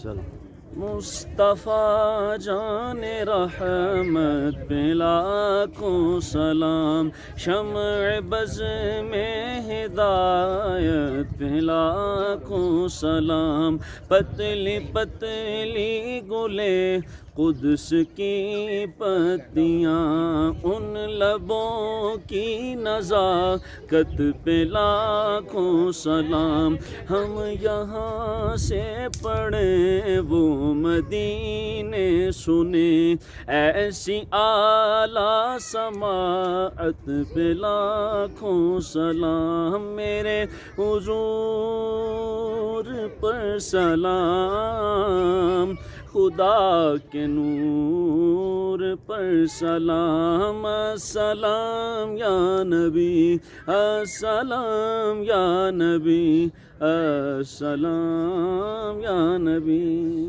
چلو مصطفیٰ جان رحمت پہ لاکھوں سلام، شمع بز میں ہدایت پہ لاکھوں سلام، پتلی پتلی گلے قدس کی پتیاں، ان لبوں کی نزاکت پہ لاکھوں سلام، ہم یہاں سے پڑھیں وہ مدینے سنیں، ایسی اعلیٰ سماعت پہ لاکھوں سلام، میرے حضور پر سلام، خدا کے نور پر سلام، السلام یا نبی، السلام یا نبی، السلام یا نبی۔